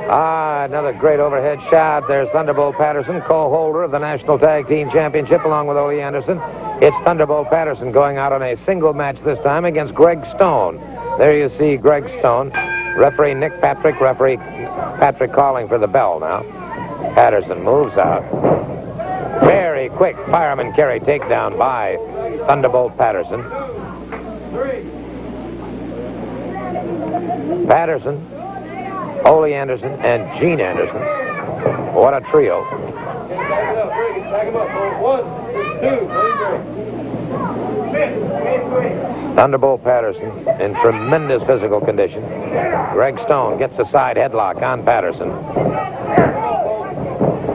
Another great overhead shot. There's Thunderbolt Patterson, co-holder of the National Tag Team Championship along with Ole Anderson. It's Thunderbolt Patterson going out on a single match this time against Greg Stone. There you see Greg Stone. Referee Nick Patrick. Referee Patrick calling for the bell now. Patterson moves out. Very quick fireman carry takedown by Thunderbolt Patterson. Patterson, Ole Anderson, and Gene Anderson. What a trio. Thunderbolt Patterson in tremendous physical condition. Greg Stone gets a side headlock on Patterson.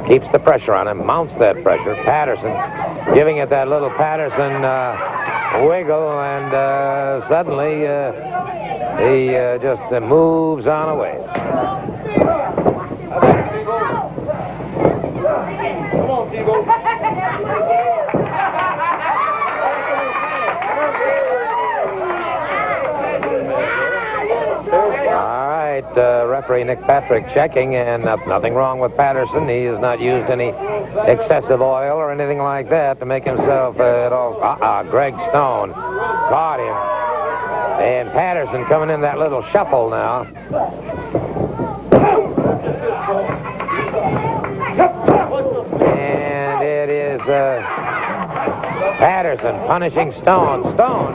Keeps the pressure on him, mounts that pressure. Patterson giving it that little Patterson wiggle, and suddenly he just moves on away. Come on, T-Bone. All right, referee Nick Patrick checking, and nothing wrong with Patterson. He has not used any excessive oil or anything like that to make himself at all. Greg Stone caught him. And Patterson coming in that little shuffle now. And it is Patterson punishing Stone. Stone,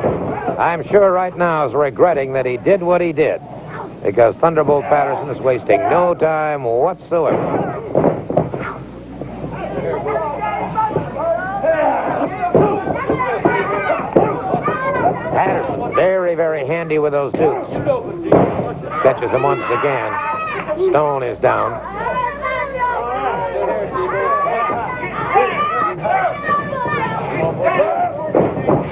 I'm sure right now is regretting that he did what he did, because Thunderbolt Patterson is wasting no time whatsoever. Patterson, very, very handy with those suits. Catches him once again. Stone is down.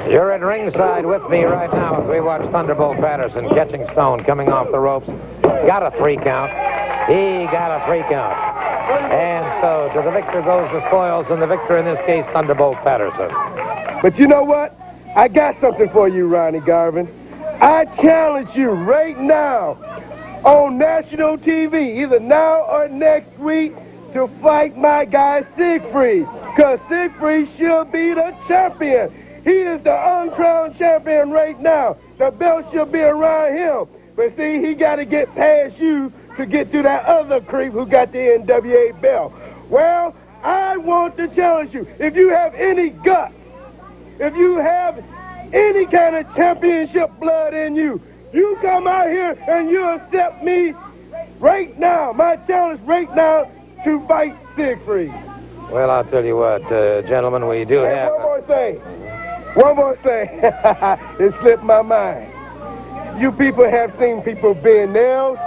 You're at ringside with me right now as we watch Thunderbolt Patterson catching Stone coming off the ropes. Got a 3 count. He got a 3 count. And so to the victor goes the spoils, and the victor in this case, Thunderbolt Patterson. But you know what? I got something for you, Ronnie Garvin. I challenge you right now on national TV, either now or next week, to fight my guy Siegfried. Because Siegfried should be the champion. He is the uncrowned champion right now. The belt should be around him. But see, he got to get past you to get to that other creep who got the NWA belt. Well, I want to challenge you. If you have any guts, if you have any kind of championship blood in you, you come out here and you accept me right now, my challenge right now, to fight Siegfried. Well, I'll tell you what, gentlemen, we do have... One more thing. It slipped my mind. You people have seen people being nailed.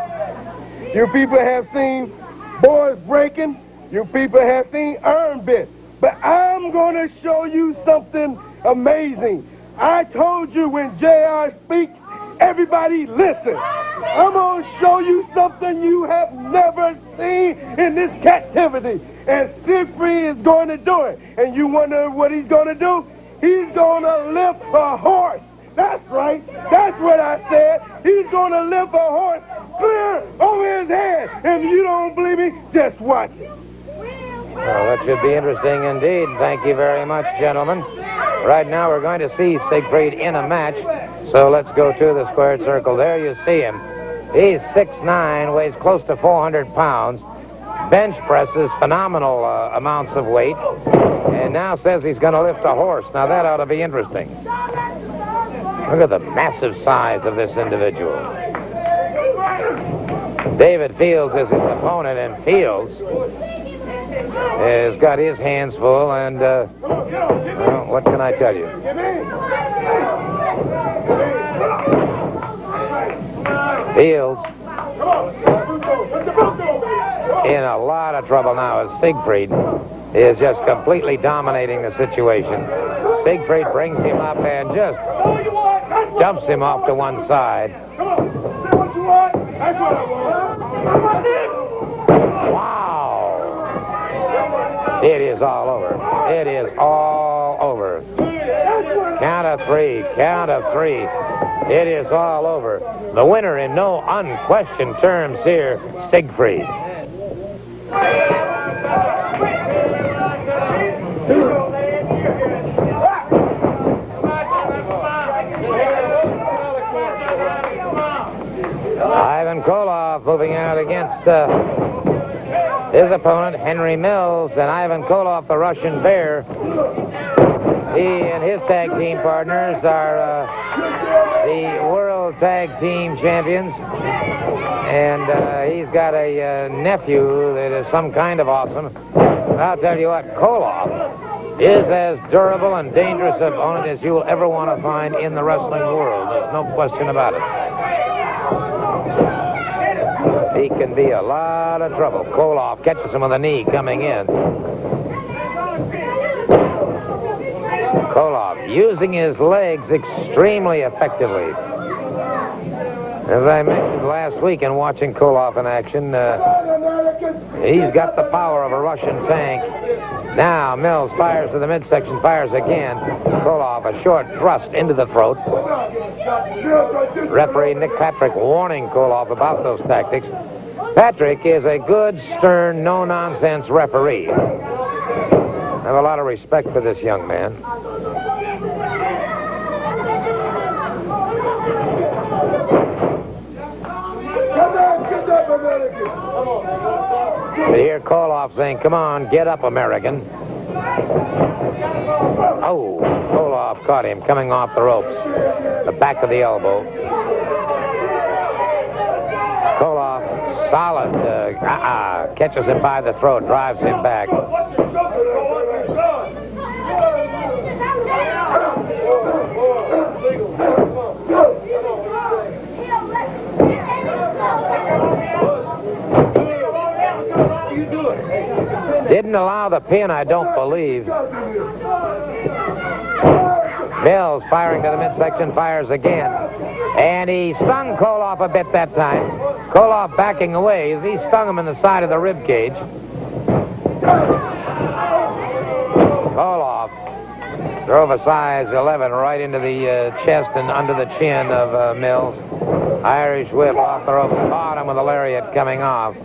You people have seen boards breaking. You people have seen iron bits. But I'm going to show you something amazing. I told you when JR speaks, everybody listen. I'm going to show you something you have never seen in this captivity. And Siegfried is going to do it. And you wonder what he's going to do? He's going to lift a horse. That's right. That's what I said. He's going to lift a horse clear over his head. And if you don't believe me, just watch it. Well, that should be interesting indeed. Thank you very much, gentlemen. Right now we're going to see Siegfried in a match. So let's go to the squared circle. There you see him. He's 6'9", weighs close to 400 pounds. Bench presses phenomenal amounts of weight. And now says he's going to lift a horse. Now that ought to be interesting. Look at the massive size of this individual. David Fields is his opponent, and Fields has got his hands full, and well, what can I tell you? Fields in a lot of trouble now as Siegfried is just completely dominating the situation. Siegfried brings him up and just dumps him off to one side. Wow! It is all over. It is all over. Count of three. Count of three. It is all over. The winner in no unquestioned terms here, Siegfried. Ivan Koloff moving out against his opponent, Henry Mills, and Ivan Koloff, the Russian Bear. He and his tag team partners are the World Tag Team Champions. And he's got a nephew that is some kind of awesome. And I'll tell you what, Koloff is as durable and dangerous an opponent as you will ever want to find in the wrestling world. There's no question about it. He can be a lot of trouble. Koloff catches him with a knee coming in. Koloff using his legs extremely effectively. As I mentioned last week in watching Koloff in action, he's got the power of a Russian tank. Now Mills fires to the midsection, fires again. Koloff, a short thrust into the throat. Referee Nick Patrick warning Koloff about those tactics. Patrick is a good, stern, no-nonsense referee. I have a lot of respect for this young man. But here Koloff saying, come on, get up, American. Oh, Koloff caught him coming off the ropes. The back of the elbow. Koloff, solid, catches him by the throat, drives him back. Didn't allow the pin, I don't believe. Mills firing to the midsection, fires again. And he stung Koloff a bit that time. Koloff backing away as he stung him in the side of the rib cage. Koloff drove a size 11 right into the chest and under the chin of Mills. Irish whip off the ropes, caught him with a lariat coming off.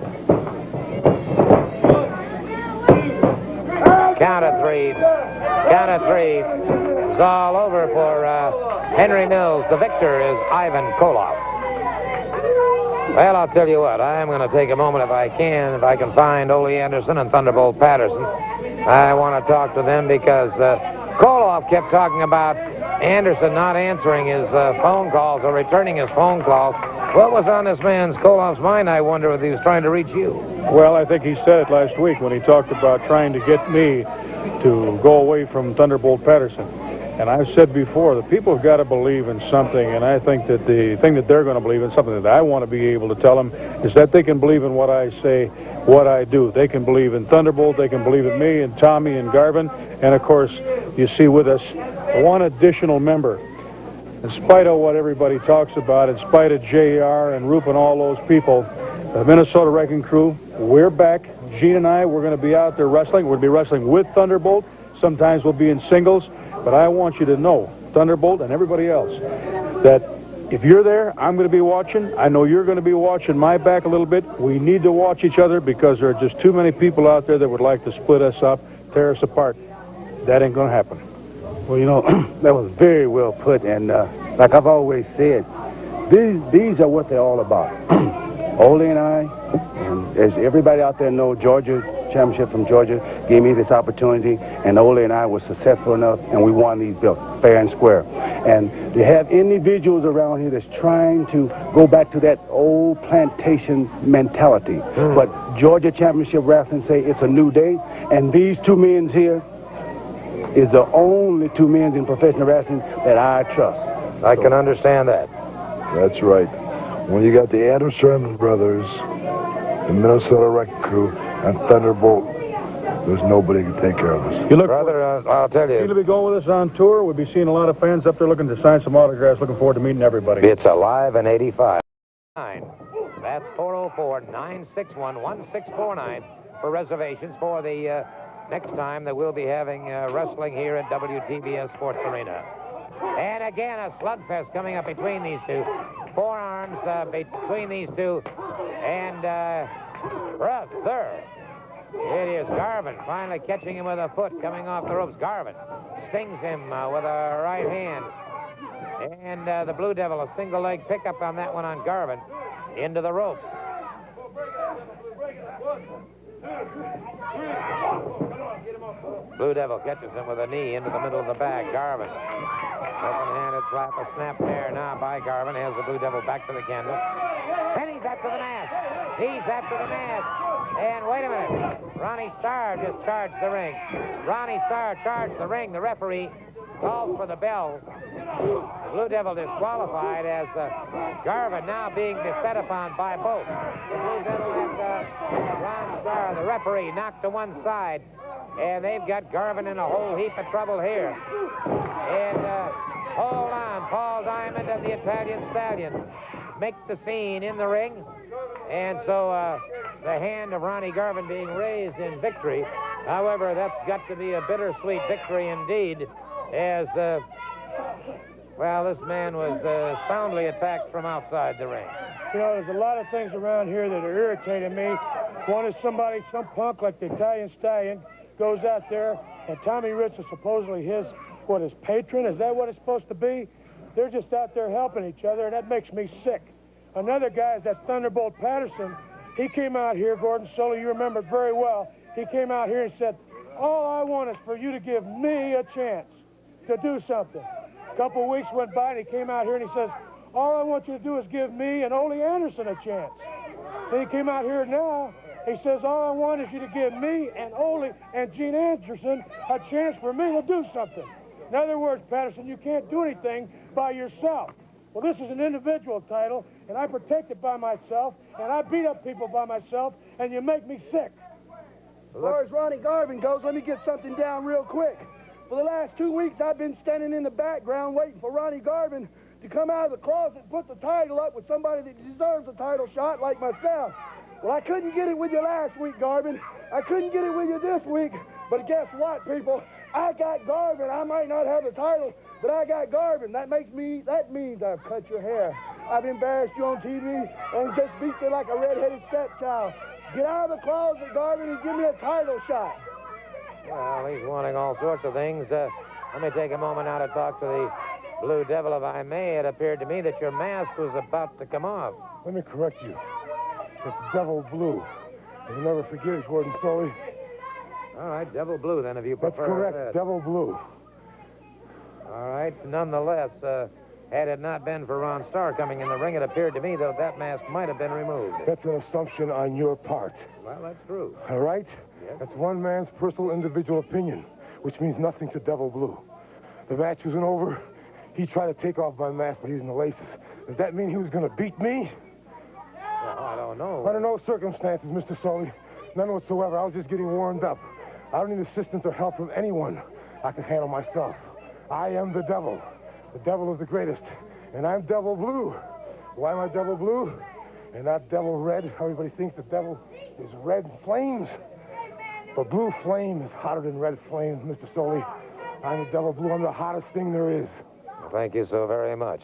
Count of three. Count of three. It's all over for Henry Mills. The victor is Ivan Koloff. Well, I'll tell you what. I'm going to take a moment if I can find Ole Anderson and Thunderbolt Patterson. I want to talk to them because Koloff kept talking about Anderson not answering his phone calls or returning his phone calls. What was on this man's Koloff's mind, I wonder, if he was trying to reach you? Well, I think he said it last week when he talked about trying to get me to go away from Thunderbolt Patterson. And I've said before, the people have got to believe in something, and I think that the thing that they're going to believe in, something that I want to be able to tell them, is that they can believe in what I say, what I do. They can believe in Thunderbolt, they can believe in me and Tommy and Garvin, and of course, you see with us, one additional member. In spite of what everybody talks about, in spite of JR and Roop and all those people, the Minnesota Wrecking Crew, we're back. Gene and I, we're going to be out there wrestling. We're going to be wrestling with Thunderbolt. Sometimes we'll be in singles. But I want you to know, Thunderbolt and everybody else, that if you're there, I'm going to be watching. I know you're going to be watching my back a little bit. We need to watch each other because there are just too many people out there that would like to split us up, tear us apart. That ain't going to happen. Well, you know, that was very well put. And like I've always said, these are what they're all about. Ole and I, and as everybody out there knows, Georgia Championship from Georgia gave me this opportunity, and Ole and I were successful enough, and we won these belts fair and square. And to have individuals around here that's trying to go back to that old plantation mentality. But Georgia Championship Wrestling say it's a new day, and these two men here is the only two men in professional wrestling that I trust. I can understand that. That's right. When you got the Anderson brothers, the Minnesota Wrecking Crew, and Thunderbolt, there's nobody who can take care of us. You look, Brother, I'll tell you'll you, be going with us on tour. We'll be seeing a lot of fans up there looking to sign some autographs. Looking forward to meeting everybody. it's alive in 85. That's 404-961-1649 for reservations for the next time that we'll be having wrestling here at WTBS Sports Arena. And again, a slugfest coming up between these two. Forearms between these two. And brother, It is Garvin finally catching him with a foot coming off the ropes. Garvin stings him with a right hand. And the Blue Devil, a single leg pickup on that one on Garvin into the ropes. Blue Devil catches him with a knee into the middle of the bag. Garvin. Open-handed slap, a snap there now by Garvin. Has the Blue Devil back to the canvas. And he's after the mask. He's after the mask. And wait a minute. Ronnie Starr just charged the ring. Ronnie Starr charged the ring. The referee calls for the bell. The Blue Devil disqualified as Garvin now being beset upon by both. The Blue Devil and Ron Starr, the referee, knocked to one side. And they've got Garvin in a whole heap of trouble here. And hold on, Paul Diamond of the Italian Stallion make the scene in the ring. And so the hand of Ronnie Garvin being raised in victory. However, that's got to be a bittersweet victory indeed, as, well, this man was soundly attacked from outside the ring. You know, there's a lot of things around here that are irritating me. One is some punk like the Italian Stallion goes out there, and Tommy Ritz is supposedly his patron? Is that what it's supposed to be? They're just out there helping each other, and that makes me sick. Another guy is that Thunderbolt Patterson. He came out here, Gordon Solie, you remember very well. He came out here and said, all I want is for you to give me a chance to do something. A couple of weeks went by, and he came out here and he says, all I want you to do is give me and Ole Anderson a chance. Then he came out here now. He says, all I want is you to give me and Ole and Gene Anderson a chance for me to do something. In other words, Patterson, you can't do anything by yourself. Well, this is an individual title, and I protect it by myself, and I beat up people by myself, and you make me sick. As far as Ronnie Garvin goes, let me get something down real quick. For the last 2 weeks, I've been standing in the background waiting for Ronnie Garvin to come out of the closet and put the title up with somebody that deserves a title shot like myself. Well, I couldn't get it with you last week, Garvin. I couldn't get it with you this week. But guess what, people? I got Garvin. I might not have the title, but I got Garvin. That means I've cut your hair. I've embarrassed you on TV and just beat you like a red-headed stepchild. Get out of the closet, Garvin, and give me a title shot. Well, he's wanting all sorts of things. Let me take a moment now to talk to the Blue Devil, if I may. It appeared to me that your mask was about to come off. Let me correct you. It's Devil Blue. You'll never forget it, Gordon Solie. All right, Devil Blue, then, if you prefer. That's correct, Devil Blue. All right, nonetheless, had it not been for Ron Starr coming in the ring, it appeared to me that that mask might have been removed. That's an assumption on your part. Well, that's true. All right? Yes. That's one man's personal individual opinion, which means nothing to Devil Blue. The match wasn't over. He tried to take off my mask by using the laces. Does that mean he was going to beat me? Well, I don't know. Under no circumstances, Mr. Solie. None whatsoever. I was just getting warmed up. I don't need assistance or help from anyone. I can handle myself. I am the devil. The devil is the greatest. And I'm Devil Blue. Why am I Devil Blue? And not Devil Red. Everybody thinks the devil is red flames. But blue flame is hotter than red flame, Mr. Solie. I'm the Devil Blue. I'm the hottest thing there is. Well, thank you so very much.